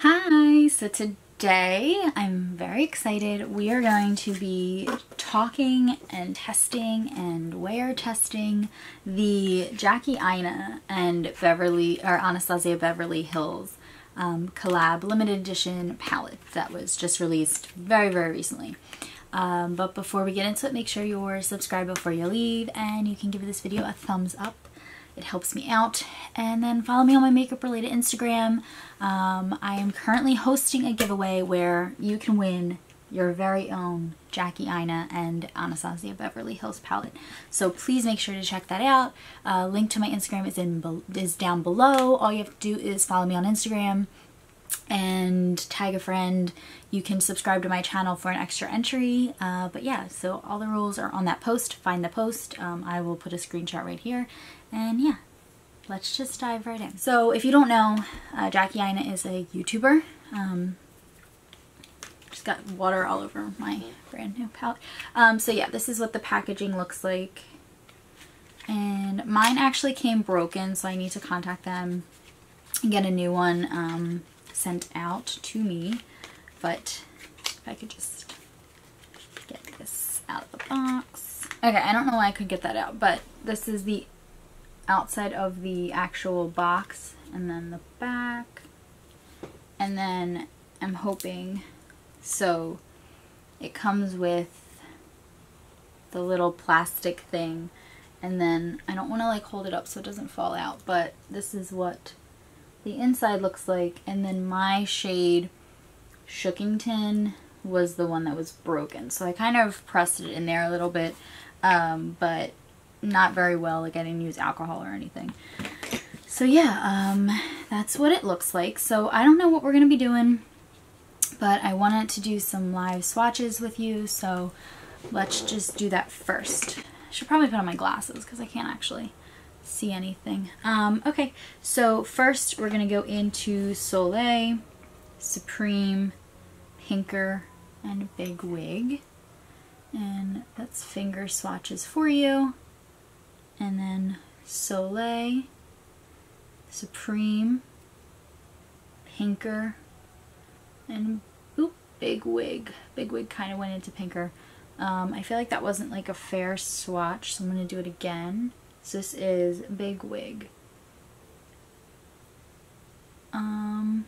Hi, so today I'm very excited. We are going to be talking and testing and wear testing the Jackie Aina and Beverly or Anastasia Beverly Hills collab limited edition palette that was just released very recently. But before we get into it, make sure you're subscribed before you leave, and you can give this video a thumbs up. It helps me out. And then follow me on my makeup related Instagram. I am currently hosting a giveaway where you can win your very own Jackie Aina and Anastasia Beverly Hills palette. So please make sure to check that out. Link to my Instagram is down below. All you have to do is follow me on Instagram and tag a friend. You can subscribe to my channel for an extra entry. But yeah, so all the rules are on that post. Find the post. I will put a screenshot right here. And yeah, let's just dive right in. So if you don't know, Jackie Aina is a YouTuber. Just got water all over my brand new palette. So yeah, this is what the packaging looks like. And mine actually came broken, so I need to contact them and get a new one sent out to me. But if I could just get this out of the box. Okay, I don't know why I could get that out, but this is the outside of the actual box, and then the back, and then I'm hoping, so it comes with the little plastic thing, and then I don't want to like hold it up so it doesn't fall out, but this is what the inside looks like. And then my shade Shookington was the one that was broken, so I kind of pressed it in there a little bit, but not very well. Like I didn't use alcohol or anything. So yeah, that's what it looks like. So I don't know what we're gonna be doing, but I wanted to do some live swatches with you, so let's just do that first. I should probably put on my glasses because I can't actually see anything. Okay, so first we're gonna go into Soleil, Supreme, Pinker, and Big Wig, and that's finger swatches for you. And then Soleil, Supreme, Pinker, and Big Wig. Big Wig kind of went into Pinker. I feel like that wasn't like a fair swatch, so I'm going to do it again. So this is Big Wig. Let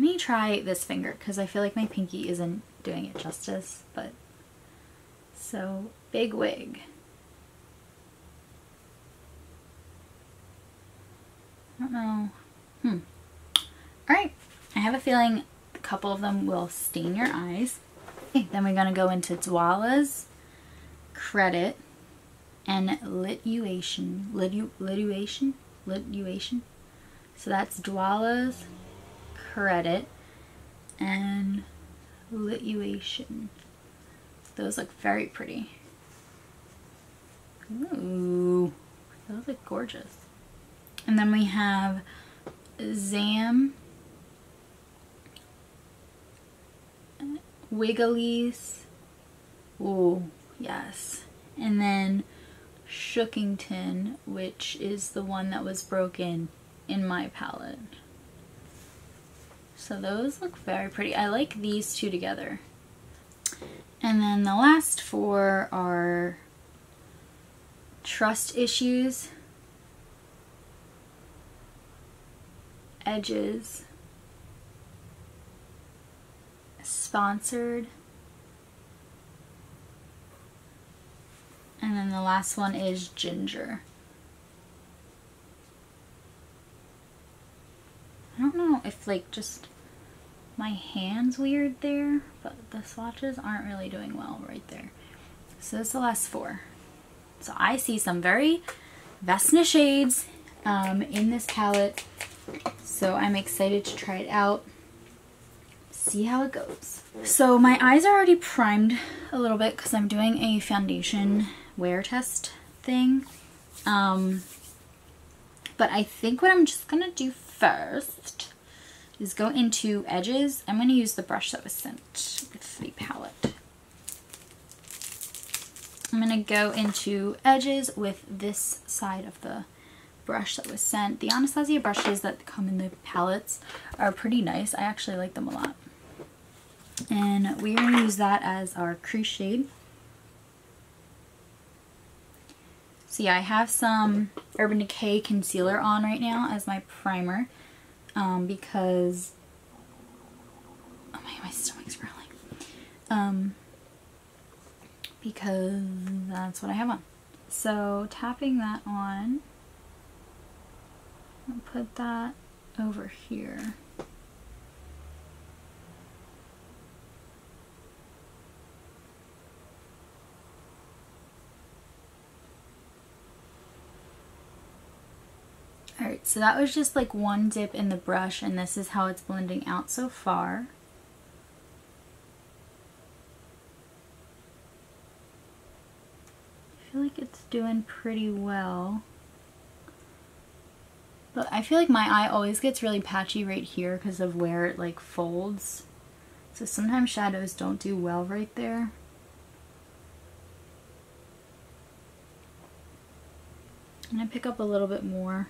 me try this finger because I feel like my pinky isn't doing it justice, but so Big Wig. I don't know. Alright. I have a feeling a couple of them will stain your eyes. Okay, then we're going to go into Dwala's Credit and Lituation. Lituation. So that's Dwala's Credit and Lituation. Those look very pretty. Ooh, those look gorgeous. And then we have Zam, Wigglies. Ooh, yes. And then Shookington, which is the one that was broken in my palette. So those look very pretty. I like these two together. And then the last four are Trust Issues, Edges, Sponsored, and then the last one is Ginger. I don't know if like just my hand's weird there, but the swatches aren't really doing well right there. So that's the last four. So I see some very Vesna shades in this palette. So I'm excited to try it out, see how it goes. So my eyes are already primed a little bit because I'm doing a foundation wear test thing. But I think what I'm just gonna do first is go into Edges. I'm going to use the brush that was sent with the palette. I'm going to go into Edges with this side of the brush that was sent. The Anastasia brushes that come in the palettes are pretty nice. I actually like them a lot. And we're going to use that as our crease shade. So yeah, I have some Urban Decay concealer on right now as my primer because oh my stomach's growling. Because that's what I have on. So tapping that on, I'll put that over here. Alright, so that was just like one dip in the brush, and this is how it's blending out so far. I feel like it's doing pretty well. But I feel like my eye always gets really patchy right here because of where it like folds. So sometimes shadows don't do well right there. I'm going to pick up a little bit more.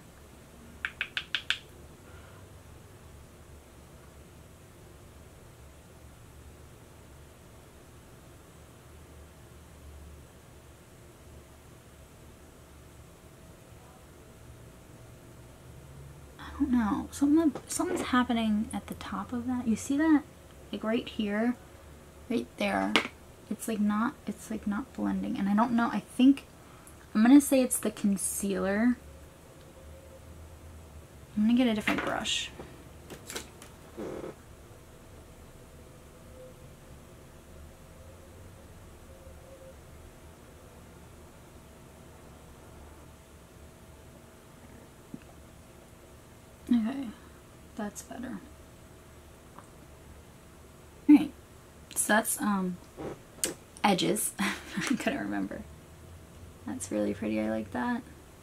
I don't know, something's happening at the top of that. You see that? Like right here, right there. It's like not blending. And I don't know, I think, I'm gonna say it's the concealer. I'm gonna get a different brush. Okay, that's better. Alright, so that's edges. I couldn't remember. That's really pretty, I like that.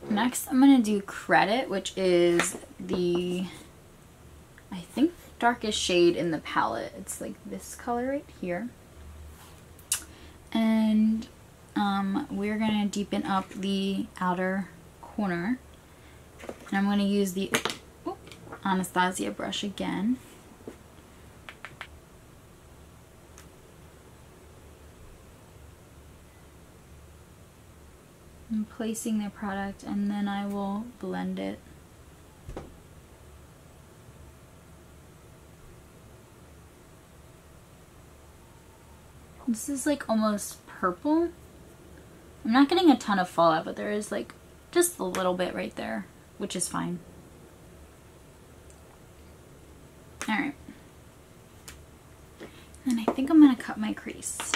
Next I'm gonna do Credit, which is the, I think, darkest shade in the palette. It's like this color right here. And we're gonna deepen up the outer corner. And I'm gonna use the Anastasia brush again. I'm placing the product and then I will blend it. This is like almost purple. I'm not getting a ton of fallout, but there is like just a little bit right there, which is fine. Alright. And I think I'm going to cut my crease.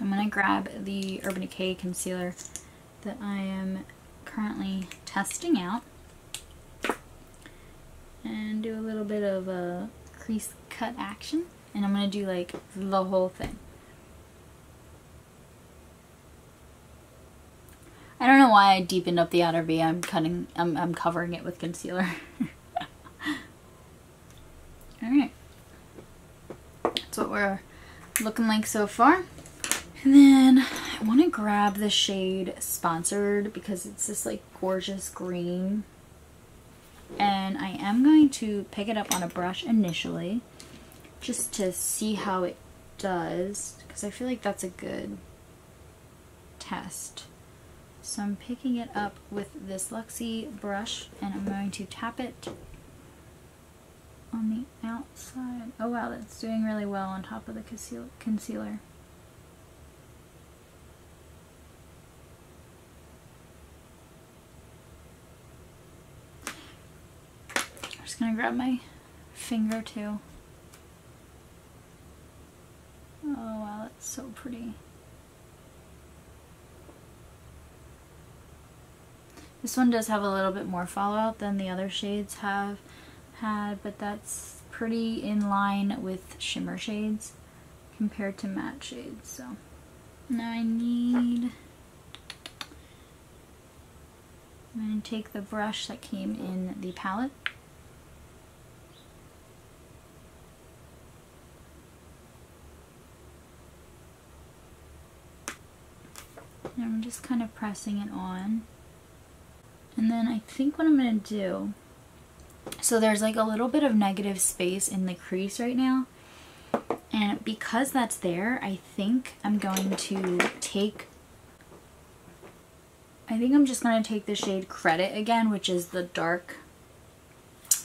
I'm going to grab the Urban Decay concealer that I am currently testing out and do a little bit of a crease cut action. And I'm going to do like the whole thing. I don't know why I deepened up the outer V. I'm covering it with concealer. Alright. That's what we're looking like so far. And then I want to grab the shade Sponsored because it's this like gorgeous green. And I am going to pick it up on a brush initially just to see how it does, because I feel like that's a good test. So I'm picking it up with this Luxie brush and I'm going to tap it on the outside. Oh wow, that's doing really well on top of the concealer. I'm just gonna grab my finger too. Oh wow, that's so pretty. This one does have a little bit more fallout than the other shades have had, but that's pretty in line with shimmer shades compared to matte shades. So now I'm going to take the brush that came in the palette. And I'm just kind of pressing it on. And then I think what I'm going to do, so there's like a little bit of negative space in the crease right now. And because that's there, I think I'm going to take, I think I'm just going to take the shade Credit again, which is the dark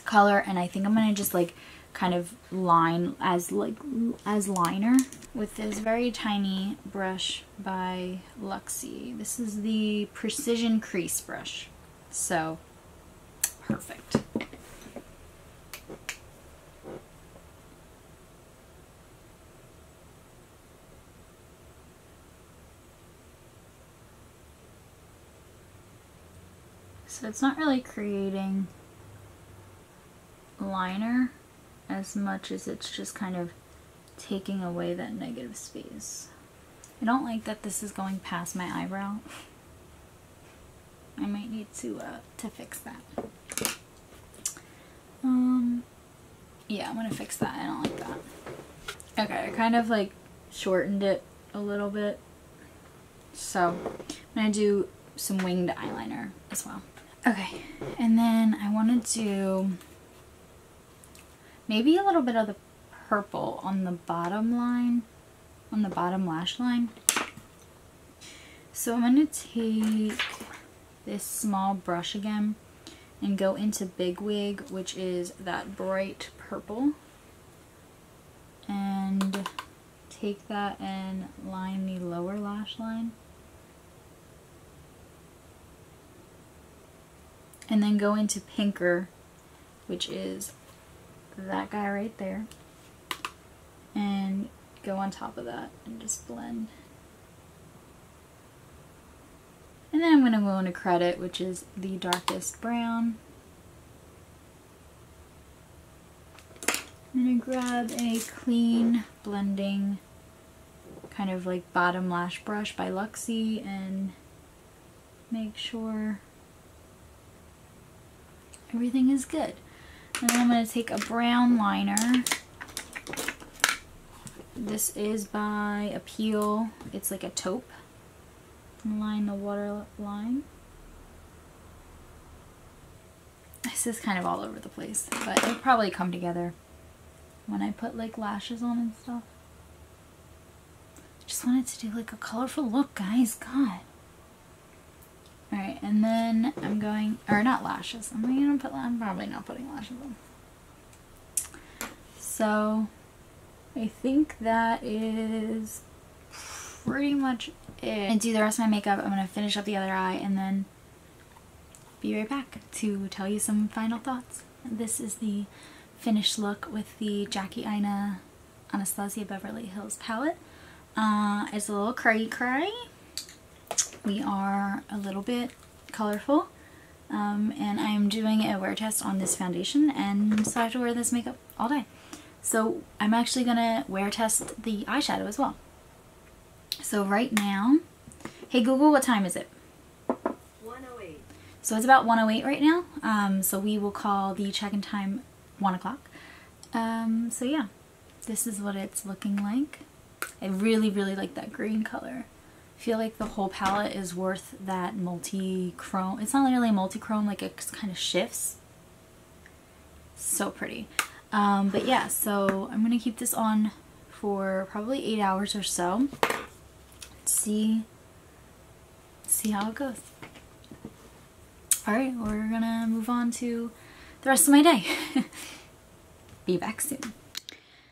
color. And I think I'm going to just like kind of line as liner with this very tiny brush by Luxie. This is the Precision Crease brush. So, perfect. So it's not really creating liner as much as it's just kind of taking away that negative space. I don't like that this is going past my eyebrow. I might need to fix that. Yeah, I'm gonna fix that. I don't like that. Okay, I kind of like shortened it a little bit. So I'm gonna do some winged eyeliner as well. Okay, and then I want to do maybe a little bit of the purple on the bottom line, on the bottom lash line. So I'm going to take this small brush again and go into Big Wig, which is that bright purple, and take that and line the lower lash line. And then go into Pinker, which is that guy right there, and go on top of that and just blend. And then I'm going to go into Credit, which is the darkest brown. I'm going to grab a clean blending kind of like bottom lash brush by Luxie and make sure everything is good. And then I'm going to take a brown liner. This is by Appeal. It's like a taupe. And line the waterline. This is kind of all over the place, but it'll probably come together when I put like lashes on and stuff. Just wanted to do like a colorful look, guys. God. Alright, and then I'm going, or not lashes, I'm probably not putting lashes on. So, I think that is pretty much it. And do the rest of my makeup. I'm going to finish up the other eye and then be right back to tell you some final thoughts. This is the finished look with the Jackie Aina Anastasia Beverly Hills palette. It's a little cray-cray. We are a little bit colorful, and I am doing a wear test on this foundation, and so I have to wear this makeup all day. So I'm actually gonna wear test the eyeshadow as well. So right now, hey Google, what time is it? 1:08. So it's about 1:08 right now. So we will call the check-in time 1 o'clock. So yeah, this is what it's looking like. I really like that green color. I feel like the whole palette is worth that multi-chrome. It's not really multi-chrome, like it kind of shifts. So pretty. But yeah, so I'm going to keep this on for probably 8 hours or so. See how it goes. Alright, we're going to move on to the rest of my day. Be back soon.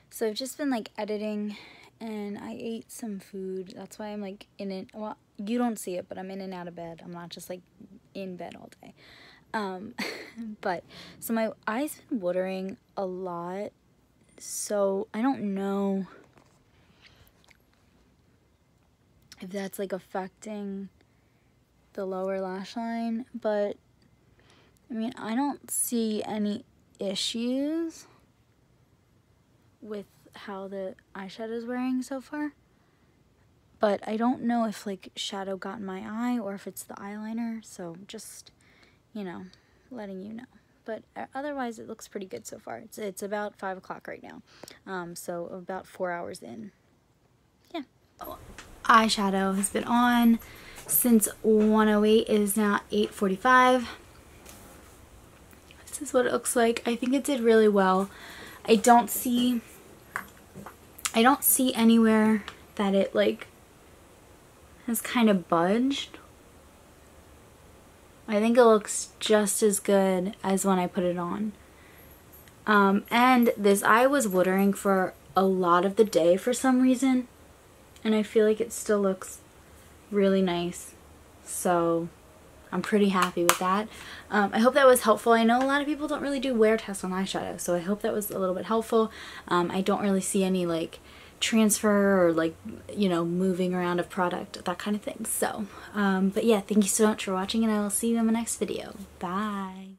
So I've just been like editing and I ate some food. That's why I'm like in it. Well, you don't see it, but I'm in and out of bed. I'm not just like in bed all day. But so my eyes been watering a lot. So I don't know if that's like affecting the lower lash line, but I mean, I don't see any issues with how the eyeshadow is wearing so far, but I don't know if like shadow got in my eye or if it's the eyeliner, so just, you know, letting you know. But otherwise it looks pretty good so far. It's about 5 o'clock right now, so about 4 hours in. Yeah. Eyeshadow has been on. since 108 is now 8:45. This is what it looks like. I think it did really well. I don't see anywhere that it like has kind of budged. I think it looks just as good as when I put it on. And this eye was watering for a lot of the day for some reason, and I feel like it still looks really nice, so I'm pretty happy with that. I hope that was helpful. I know a lot of people don't really do wear tests on eyeshadow, so I hope that was a little bit helpful. I don't really see any like transfer or like, you know, moving around of product, that kind of thing. So but yeah, thank you so much for watching, and I will see you in my next video. Bye.